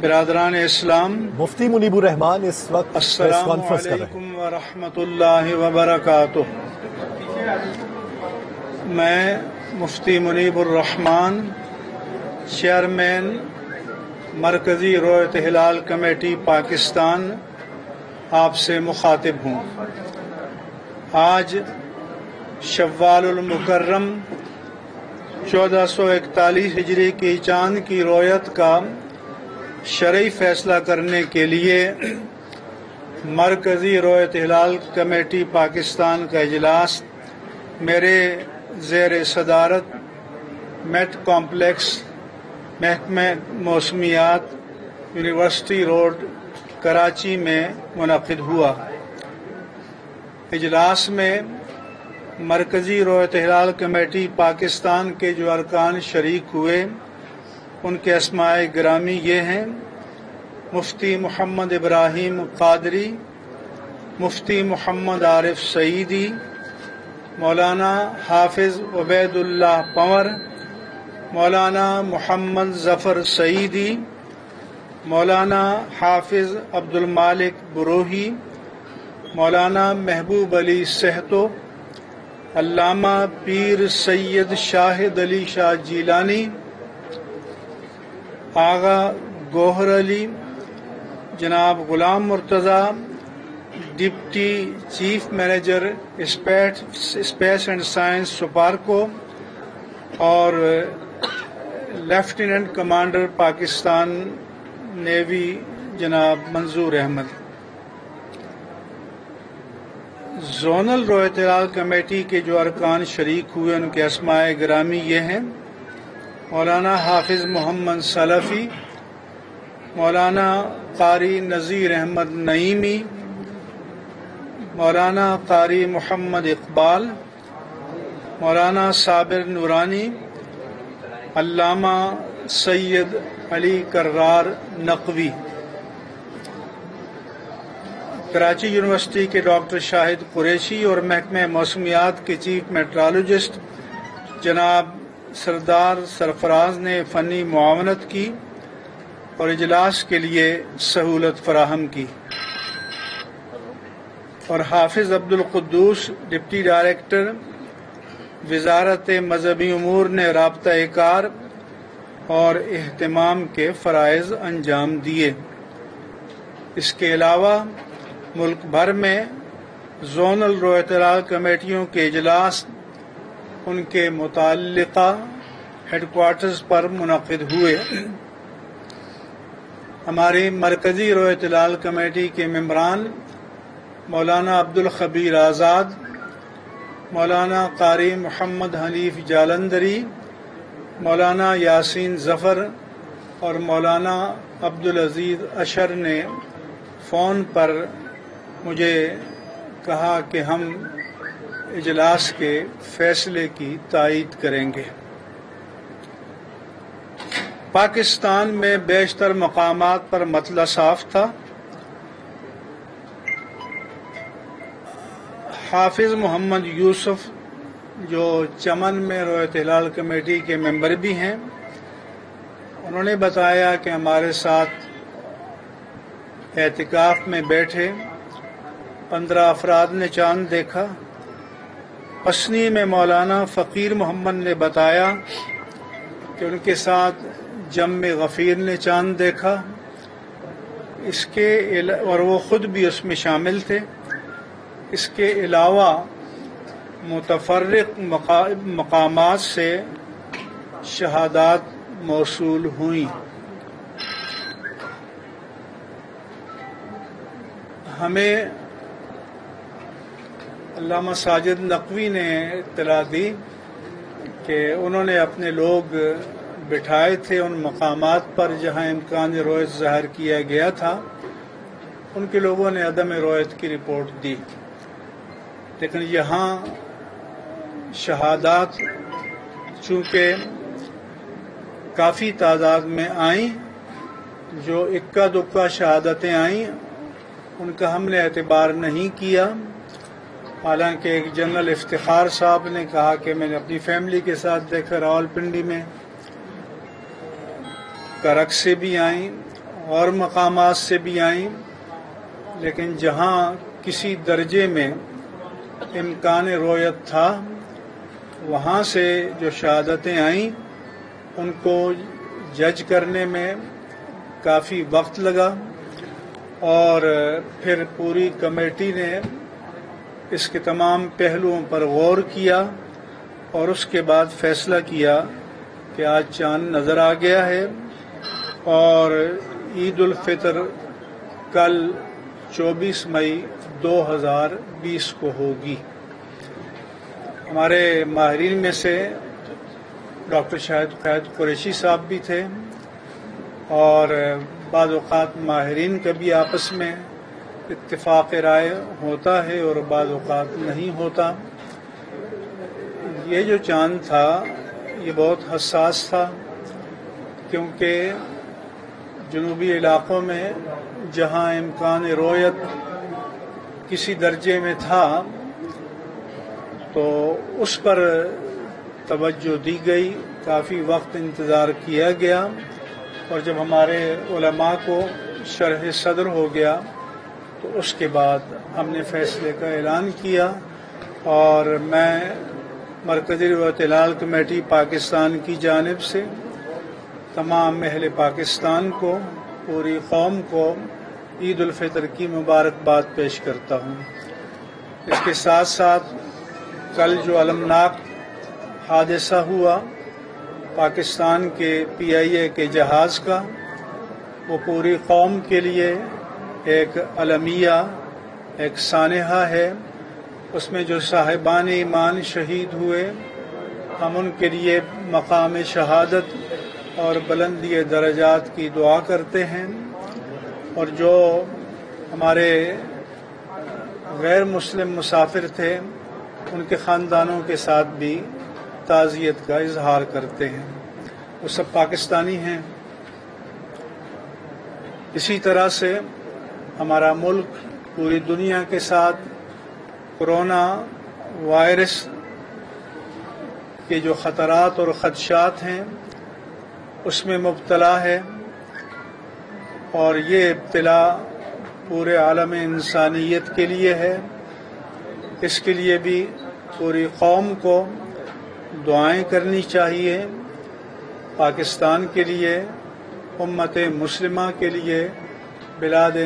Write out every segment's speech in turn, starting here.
برادران اسلام، مفتی منیب الرحمان اس وقت پریس السلام کانفرنس کر رہے ہیں۔ علیکم ورحمۃ اللہ وبرکاتہ۔ میں مفتی منیب الرحمان، چیئرمین مرکزی رویت ہلال کمیٹی پاکستان، آپ سے مخاطب ہوں۔ آج شوال المکرم 1441 ہجری کی چاند کی رویت کا شرعی فیصلہ کرنے کے لیے مرکزی رویت ہلال کمیٹی پاکستان کا اجلاس میرے زیر صدارت میٹ کمپلیکس، محکمہ موسمیات، یونیورسٹی روڈ، کراچی میں منعقد ہوا۔ اجلاس میں مرکزی رویت ہلال کمیٹی پاکستان کے جو ارکان شریک ہوئے ان کے اسماء گرامی یہ ہیں: مفتی محمد ابراہیم قادری، مفتی محمد عارف سعیدی، مولانا حافظ عبید اللہ پنور، مولانا محمد ظفر سعیدی، مولانا حافظ عبد المالک بروہی، مولانا محبوب علی سہتو، علامہ پیر سید شاہد علی شاہ جیلانی، آغا گوہر علی، جناب Ghulam Murtaza, deputy chief manager space and science SUPARCO, اور لیفٹیننٹ کمانڈر پاکستان نیوی جناب منظور احمد۔ زونل رویت ہلال کمیٹی کے جو ارکان شریک ہوئے ان کے اسماء گرامی یہ ہیں: مولانا حافظ محمد سلفی، مولانا قاری نذیر احمد نعیمی، مولانا قاری محمد اقبال، مولانا صابر نورانی، علامہ سید علی کرار نقوی۔ کراچی یونیورسٹی کے ڈاکٹر شاہد قریشی اور محکمہ موسمیات کے چیف میٹرالوجسٹ جناب سردار سرفراز نے فنی معاونت کی اور اجلاس کے لیے سہولت فراہم کی، اور حافظ عبد القدوس ڈپٹی ڈائریکٹر وزارت مذہبی امور نے رابطہ کار اور اہتمام کے فرائض انجام دیے۔ اس کے علاوہ ملک بھر میں زونل رویت ہلال کمیٹیوں کے اجلاس ان کے متعلقہ ہیڈ کوارٹرز پر منعقد ہوئے۔ ہماری مرکزی رویت ہلال کمیٹی کے ممبران مولانا عبد الخبیر آزاد، مولانا قاری محمد حنیف جالندری، مولانا یاسین ظفر اور مولانا عبدالعزیز اشر نے فون پر مجھے کہا کہ ہم اجلاس کے فیصلے کی تائید کریں گے۔ پاکستان میں بیشتر مقامات پر مطلع صاف تھا۔ حافظ محمد یوسف جو چمن میں رویت ہلال کمیٹی کے ممبر بھی ہیں، انہوں نے بتایا کہ ہمارے ساتھ اعتکاف میں بیٹھے 15 افراد نے چاند دیکھا۔ پسنی میں مولانا فقیر محمد نے بتایا کہ ان کے ساتھ جم غفیر نے چاند دیکھا، اور وہ خود بھی اس میں شامل تھے۔ اس کے علاوہ متفرق مقامات سے شہادات موصول ہوئیں۔ ہمیں علامہ ساجد نقوی نے اطلاع دی کہ انہوں نے اپنے لوگ بٹھائے تھے ان مقامات پر جہاں امکان رویت ظاہر کیا گیا تھا، ان کے لوگوں نے عدم رویت کی رپورٹ دی، لیکن یہاں شہادات چونکہ کافی تعداد میں آئیں، جو اکا دکا شہادتیں آئیں ان کا ہم نے اعتبار نہیں کیا۔ حالانکہ ایک جنرل افتخار صاحب نے کہا کہ میں نے اپنی فیملی کے ساتھ دیکھا راولپنڈی میں، کرک سے بھی آئیں اور مقامات سے بھی آئیں، لیکن جہاں کسی درجے میں امکان رویت تھا وہاں سے جو شہادتیں آئیں ان کو جج کرنے میں کافی وقت لگا، اور پھر پوری کمیٹی نے اس کے تمام پہلوؤں پر غور کیا اور اس کے بعد فیصلہ کیا کہ آج چاند نظر آ گیا ہے اور عید الفطر کل 24 مئی 2020 کو ہوگی۔ ہمارے ماہرین میں سے ڈاکٹر شاہد قریشی صاحب بھی تھے، اور بعض اوقات ماہرین کا بھی آپس میں اتفاق رائے ہوتا ہے اور بعض اوقات نہیں ہوتا۔ یہ جو چاند تھا یہ بہت حساس تھا، کیونکہ جنوبی علاقوں میں جہاں امکان رویت کسی درجے میں تھا تو اس پر توجہ دی گئی، کافی وقت انتظار کیا گیا، اور جب ہمارے علماء کو شرح صدر ہو گیا تو اس کے بعد ہم نے فیصلے کا اعلان کیا، اور میں مرکزی رویت ہلال کمیٹی پاکستان کی جانب سے تمام اہل پاکستان کو، پوری قوم کو عید الفطر کی مبارکباد پیش کرتا ہوں۔ اس کے ساتھ ساتھ کل جو المناک حادثہ ہوا پاکستان کے PIA کے جہاز کا، وہ پوری قوم کے لیے ایک المیہ، ایک سانحہ ہے۔ اس میں جو صاحبان ایمان شہید ہوئے ہم ان کے لیے مقام شہادت اور بلندی درجات کی دعا کرتے ہیں، اور جو ہمارے غیر مسلم مسافر تھے ان کے خاندانوں کے ساتھ بھی تعزیت کا اظہار کرتے ہیں۔ وہ سب پاکستانی ہیں۔ اسی طرح سے ہمارا ملک پوری دنیا کے ساتھ کورونا وائرس کے جو خطرات اور خدشات ہیں اس میں مبتلا ہے، اور یہ ابتلا پورے عالم انسانیت کے لیے ہے۔ اس کے لیے بھی پوری قوم کو دعائیں کرنی چاہیے، پاکستان کے لیے، امت مسلمہ کے لیے، بلاد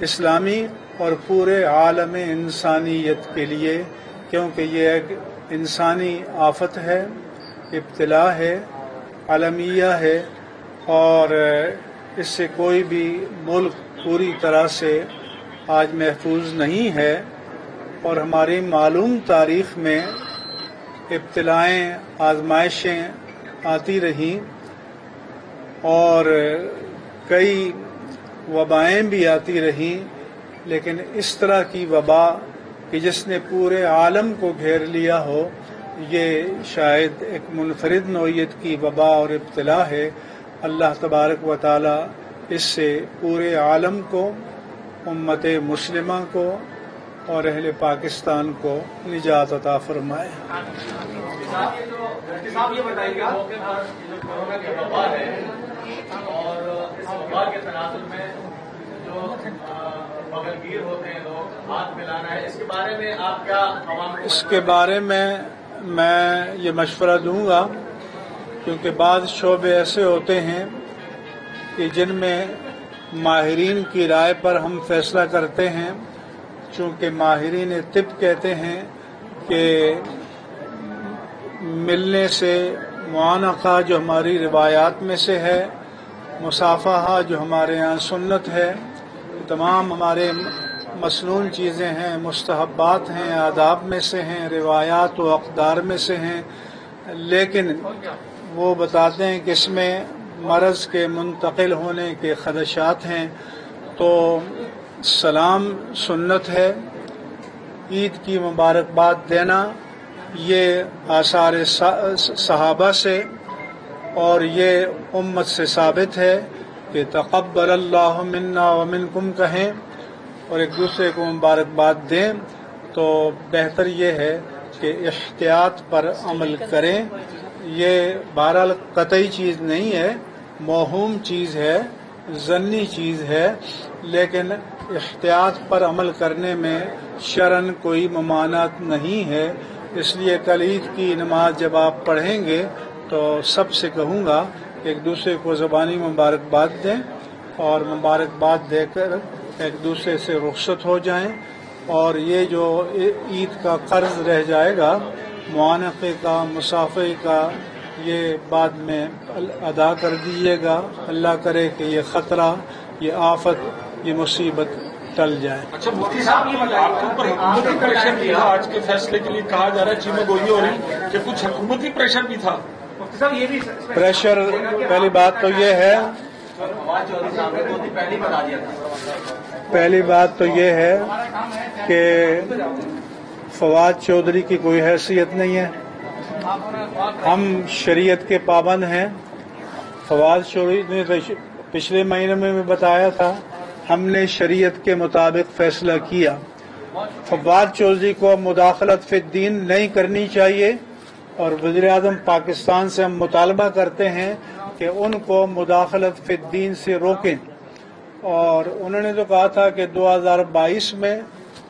اسلامی اور پورے عالم انسانیت کے لیے، کیونکہ یہ ایک انسانی آفت ہے، ابتلا ہے، عالمیہ ہے، اور اس سے کوئی بھی ملک پوری طرح سے آج محفوظ نہیں ہے، اور ہماری معلوم تاریخ میں ابتلائیں، آزمائشیں آتی رہیں، اور کئی وبائیں بھی آتی رہیں، لیکن اس طرح کی وبا کہ جس نے پورے عالم کو گھیر لیا ہو، یہ شاید ایک منفرد نوعیت کی وبا اور ابتلا ہے۔ اللہ تبارک و تعالی اس سے پورے عالم کو، امت مسلمہ کو اور اہل پاکستان کو نجات عطا فرمائے۔ صاحب یہ بتائیے گا کورونا کی وبا ہے اور اس وبا کے تناظر میں جو بغلگیر ہوتے ہیں لوگ، ہاتھ ملانا ہے، اس کے بارے میں آپ کیا عوام کو؟ اس کے بارے میں یہ مشورہ دوں گا، کیونکہ بعض شعبے ایسے ہوتے ہیں کہ جن میں ماہرین کی رائے پر ہم فیصلہ کرتے ہیں، چونکہ ماہرین طب کہتے ہیں کہ ملنے سے، معانقہ جو ہماری روایات میں سے ہے، مصافحہ جو ہمارے ہاں سنت ہے، تمام ہمارے مسنون چیزیں ہیں، مستحبات ہیں، آداب میں سے ہیں، روایات و اقدار میں سے ہیں، لیکن وہ بتاتے ہیں کہ اس میں مرض کے منتقل ہونے کے خدشات ہیں۔ تو سلام سنت ہے، عید کی مبارکباد دینا یہ آثار صحابہ سے اور یہ امت سے ثابت ہے کہ تقبل اللہ منا ومنکم کہیں اور ایک دوسرے کو مبارکباد دیں، تو بہتر یہ ہے کہ احتیاط پر عمل کریں۔ یہ بہرحال قطعی چیز نہیں ہے، موہوم چیز ہے ضنی چیز ہے، لیکن احتیاط پر عمل کرنے میں شرعن کوئی ممانعت نہیں ہے۔ اس لیے کل عید کی نماز جب آپ پڑھیں گے تو سب سے کہوں گا ایک دوسرے کو زبانی مبارکباد دیں اور مبارکباد دے کر ایک دوسرے سے رخصت ہو جائیں، اور یہ جو عید کا قرض رہ جائے گا معانقے کا، مسافے کا، یہ بعد میں ادا کر دیجیے گا۔ اللہ کرے کہ یہ خطرہ، یہ آفت، یہ مصیبت ٹل جائے۔ اچھا مفتی صاحب، آپ کے اوپر حکومتی پریشر بھی تھا آج کے فیصلے کے لیے، کہا جا رہا ہے چیمہ گوئی ہو رہی کہ کچھ حکومتی پریشر بھی تھا؟ مفتی صاحب یہ بھی پریشر، پہلی بات تو یہ ہے، فواد چودھری صاحب نے تو پہلے ہی بتا دیا تھا۔ پہلی بات تو یہ ہے کہ فواد چودھری کی کوئی حیثیت نہیں ہے، ہم شریعت کے پابند ہیں۔ فواد چودھری نے پچھلے مہینے میں بھی بتایا تھا، ہم نے شریعت کے مطابق فیصلہ کیا۔ فواد چودھری کو مداخلت فی الدین نہیں کرنی چاہیے، اور وزیر اعظم پاکستان سے ہم مطالبہ کرتے ہیں کہ ان کو مداخلت فی الدین سے روکیں۔ اور انہوں نے تو کہا تھا کہ 2022 میں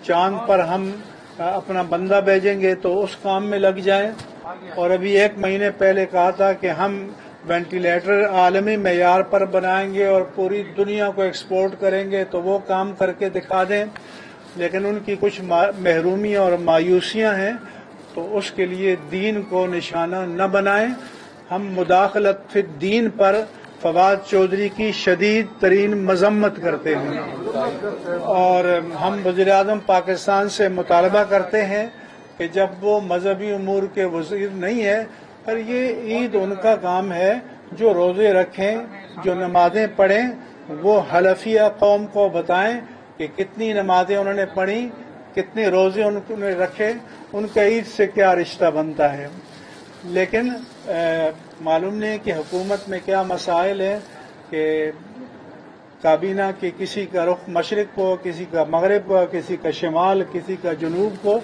چاند پر ہم اپنا بندہ بھیجیں گے تو اس کام میں لگ جائیں، اور ابھی ایک مہینے پہلے کہا تھا کہ ہم وینٹیلیٹر عالمی معیار پر بنائیں گے اور پوری دنیا کو ایکسپورٹ کریں گے، تو وہ کام کر کے دکھا دیں۔ لیکن ان کی کچھ محرومیاں اور مایوسیاں ہیں، تو اس کے لیے دین کو نشانہ نہ بنائیں۔ ہم مداخلت فی الدین پر فواد چودھری کی شدید ترین مذمت کرتے ہیں، اور ہم وزیر اعظم پاکستان سے مطالبہ کرتے ہیں کہ جب وہ مذہبی امور کے وزیر نہیں ہے، پر یہ عید ان کا کام ہے، جو روزے رکھیں، جو نمازیں پڑھیں، وہ حلفیہ قوم کو بتائیں کہ کتنی نمازیں انہوں نے پڑھی، کتنے روزے انہوں نے رکھے، ان کا عید سے کیا رشتہ بنتا ہے۔ لیکن معلوم نہیں کہ حکومت میں کیا مسائل ہیں کہ کابینہ کی کسی کا رخ مشرق کو، کسی کا مغرب کو، کسی کا شمال، کسی کا جنوب کو،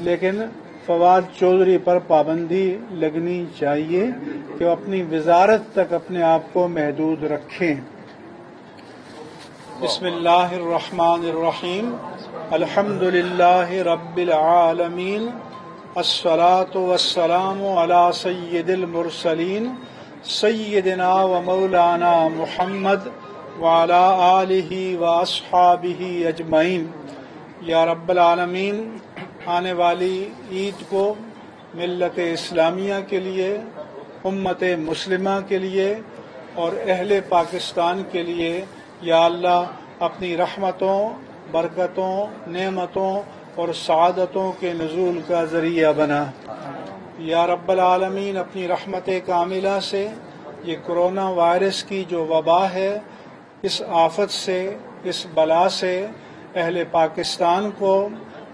لیکن فواد چودھری پر پابندی لگنی چاہیے کہ وہ اپنی وزارت تک اپنے آپ کو محدود رکھیں۔ بسم اللہ الرحمن الرحیم، الحمد للہ رب العالمین، الصلاة والسلام علی سید المرسلین سیدنا و مولانا محمد وعلی آلہ و اصحابہ اجمعین۔ یا رب العالمین، آنے والی عید کو ملت اسلامیہ کے لیے، امت مسلمہ کے لیے اور اہل پاکستان کے لیے یا اللہ اپنی رحمتوں، برکتوں، نعمتوں اور سعادتوں کے نزول کا ذریعہ بنا۔ یا رب العالمین، اپنی رحمت کاملہ سے یہ کرونا وائرس کی جو وبا ہے، اس آفت سے، اس بلا سے اہل پاکستان کو،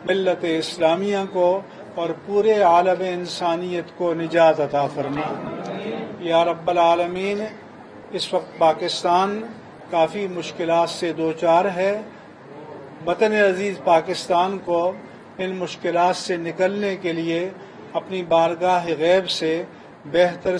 ملت اسلامیہ کو اور پورے عالم انسانیت کو نجات عطا فرما۔ یا رب العالمین، اس وقت پاکستان کافی مشکلات سے دوچار ہے۔ وطن عزیز پاکستان کو ان مشکلات سے نکلنے کے لیے اپنی بارگاہ غیب سے بہتر